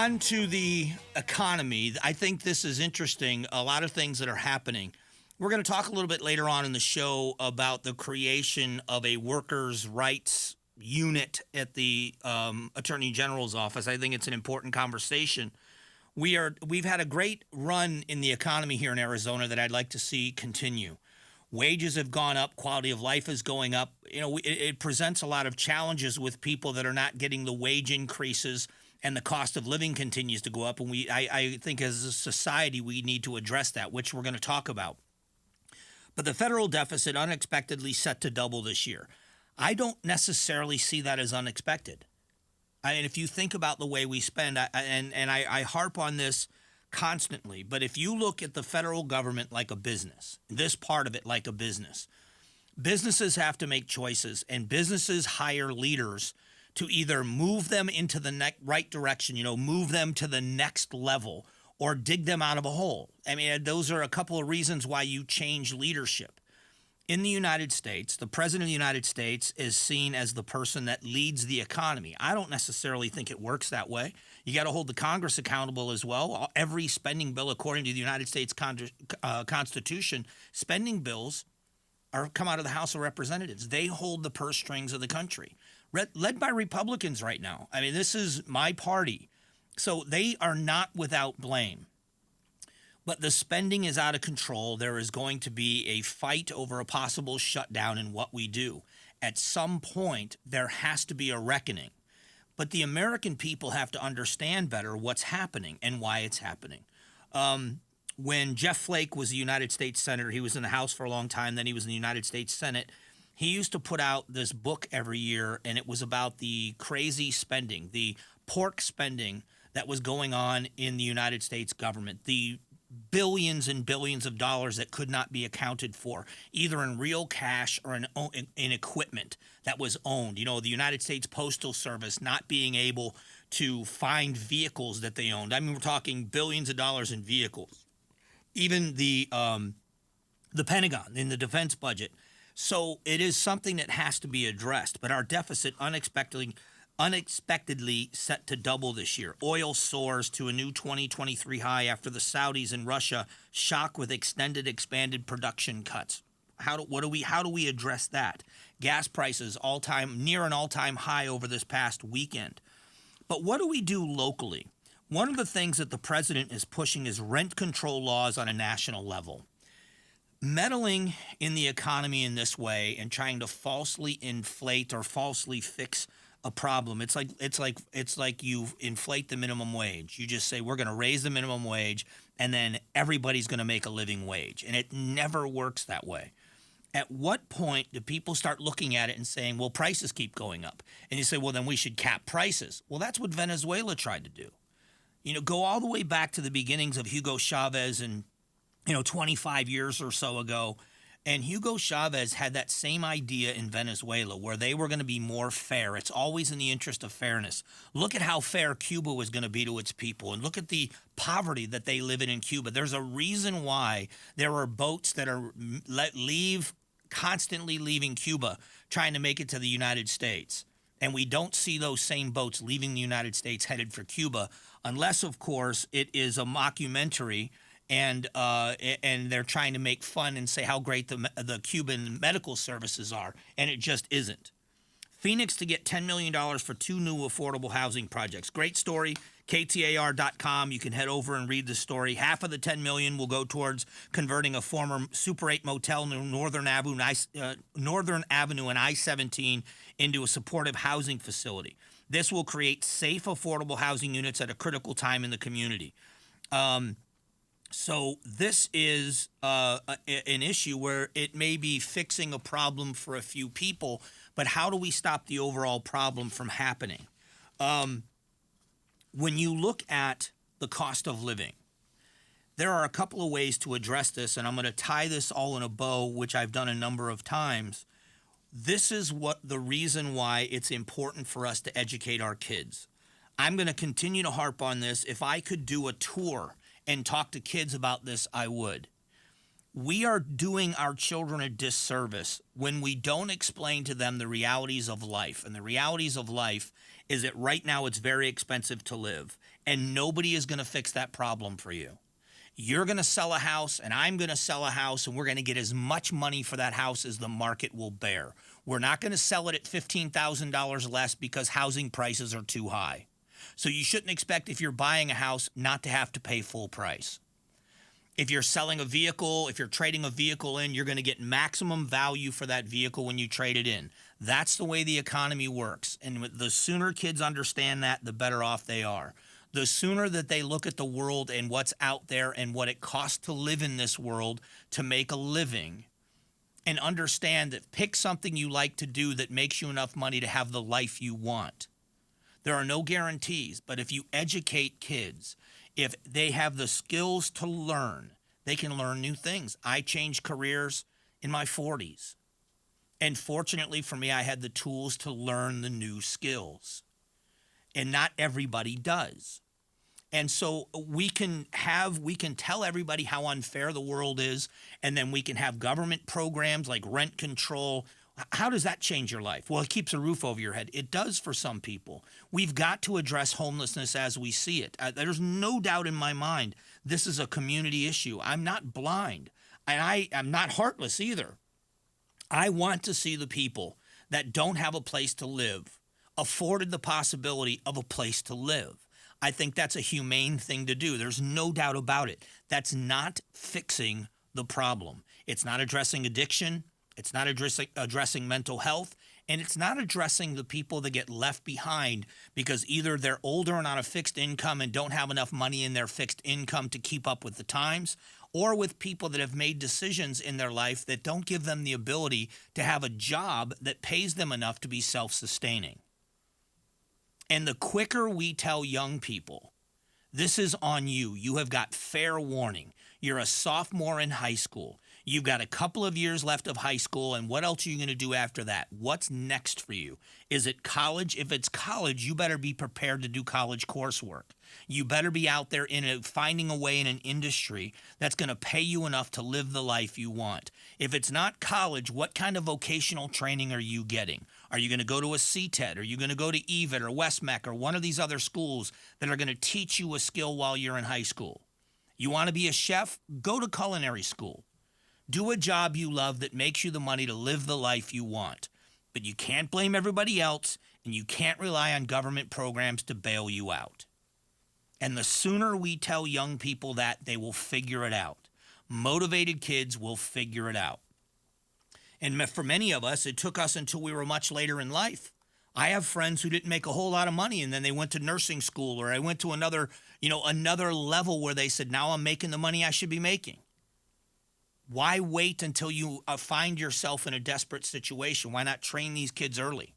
On to the economy. I think this is interesting. A lot of things that are happening. We're going to talk a little bit later on in the show about the creation of a workers' rights unit at the Attorney General's office. I think it's an important conversation. We've had a great run in the economy here in Arizona that I'd like to see continue. Wages have gone up, quality of life is going up. You know, it presents a lot of challenges with people that are not getting the wage increases, and the cost of living continues to go up. And I think as a society, we need to address that, which we're going to talk about. But the federal deficit unexpectedly set to double this year. I don't necessarily see that as unexpected. I mean, if you think about the way we spend, I harp on this constantly, but if you look at the federal government like a business, this part of it like a business, businesses have to make choices, and businesses hire leaders to either move them into the right direction, move them to the next level, or dig them out of a hole. I mean, those are a couple of reasons why you change leadership. In the United States, the president of the United States is seen as the person that leads the economy. I don't necessarily think it works that way. You got to hold the Congress accountable as well. Every spending bill, according to the United States Constitution, spending bills come out of the House of Representatives. They hold the purse strings of the country, led by Republicans right now. I mean, this is my party. So they are not without blame. But the spending is out of control. There is going to be a fight over a possible shutdown in what we do. At some point, there has to be a reckoning. But the American people have to understand better what's happening and why it's happening. When Jeff Flake was a United States Senator, he was in the House for a long time, then he was in the United States Senate. He used to put out this book every year, and it was about the crazy spending, the pork spending that was going on in the United States government, the billions and billions of dollars that could not be accounted for, either in real cash or in equipment that was owned. The United States Postal Service not being able to find vehicles that they owned. I mean, we're talking billions of dollars in vehicles. Even the Pentagon in the defense budget. So it is something that has to be addressed. But our deficit unexpectedly set to double this year. Oil soars to a new 2023 high after the Saudis and Russia shock with expanded production cuts. How do we address that? Gas prices near an all-time high over this past weekend. But what do we do locally? One of the things that the president is pushing is rent control laws on a national level. Meddling in the economy in this way and trying to falsely inflate or falsely fix a problem. It's like you inflate the minimum wage. You just say we're going to raise the minimum wage and then everybody's going to make a living wage. And it never works that way. At what point do people start looking at it and saying, well, prices keep going up? And you say, well, then we should cap prices. Well, that's what Venezuela tried to do. Go all the way back to the beginnings of Hugo Chavez and 25 years or so ago. And Hugo Chavez had that same idea in Venezuela where they were going to be more fair. It's always in the interest of fairness. Look at how fair Cuba was going to be to its people, and look at the poverty that they live in Cuba. There's a reason why there are boats that are constantly leaving Cuba trying to make it to the United States. And we don't see those same boats leaving the United States headed for Cuba unless, of course, it is a mockumentary and they're trying to make fun and say how great the Cuban medical services are, and it just isn't. Phoenix to get $10 million for 2 new affordable housing projects. Great story, KTAR.com. You can head over and read the story. Half of the $10 million will go towards converting a former Super 8 motel in Northern Avenue and I-17 into a supportive housing facility. This will create safe, affordable housing units at a critical time in the community. So this is an issue where it may be fixing a problem for a few people, but how do we stop the overall problem from happening? When you look at the cost of living, there are a couple of ways to address this, and I'm going to tie this all in a bow, which I've done a number of times. This is the reason why it's important for us to educate our kids. I'm going to continue to harp on this. If I could do a tour and talk to kids about this, I would. We are doing our children a disservice when we don't explain to them the realities of life. And the realities of life is that right now it's very expensive to live. and nobody is going to fix that problem for you. You're going to sell a house, and I'm going to sell a house, and we're going to get as much money for that house as the market will bear. We're not going to sell it at $15,000 less because housing prices are too high. So you shouldn't expect, if you're buying a house, not to have to pay full price. If you're selling a vehicle, if you're trading a vehicle in, you're going to get maximum value for that vehicle when you trade it in. That's the way the economy works. And the sooner kids understand that, the better off they are. The sooner that they look at the world and what's out there and what it costs to live in this world to make a living, and understand that pick something you like to do that makes you enough money to have the life you want. There are no guarantees, but if you educate kids, if they have the skills to learn, they can learn new things. I changed careers in my 40s. And fortunately for me, I had the tools to learn the new skills. And not everybody does. And so we can tell everybody how unfair the world is, and then we can have government programs like rent control. How does that change your life? Well, it keeps a roof over your head. It does for some people. We've got to address homelessness as we see it. There's no doubt in my mind this is a community issue. I'm not blind, and I'm not heartless either. I want to see the people that don't have a place to live afforded the possibility of a place to live. I think that's a humane thing to do. There's no doubt about it. That's not fixing the problem. It's not addressing addiction. It's not addressing mental health. And it's not addressing the people that get left behind because either they're older and on a fixed income and don't have enough money in their fixed income to keep up with the times, or with people that have made decisions in their life that don't give them the ability to have a job that pays them enough to be self-sustaining. And the quicker we tell young people, this is on you, you have got fair warning. You're a sophomore in high school. You've got a couple of years left of high school, and what else are you going to do after that? What's next for you? Is it college? If it's college, you better be prepared to do college coursework. You better be out there finding a way in an industry that's going to pay you enough to live the life you want. If it's not college, what kind of vocational training are you getting? Are you going to go to a CTED? Are you going to go to EVIT or WestMec or one of these other schools that are going to teach you a skill while you're in high school? You want to be a chef? Go to culinary school. Do a job you love that makes you the money to live the life you want. But you can't blame everybody else, and you can't rely on government programs to bail you out. And the sooner we tell young people that, they will figure it out. Motivated kids will figure it out. And for many of us, it took us until we were much later in life. I have friends who didn't make a whole lot of money, and then they went to nursing school, or I went to another level where they said, now I'm making the money I should be making. Why wait until you find yourself in a desperate situation? Why not train these kids early?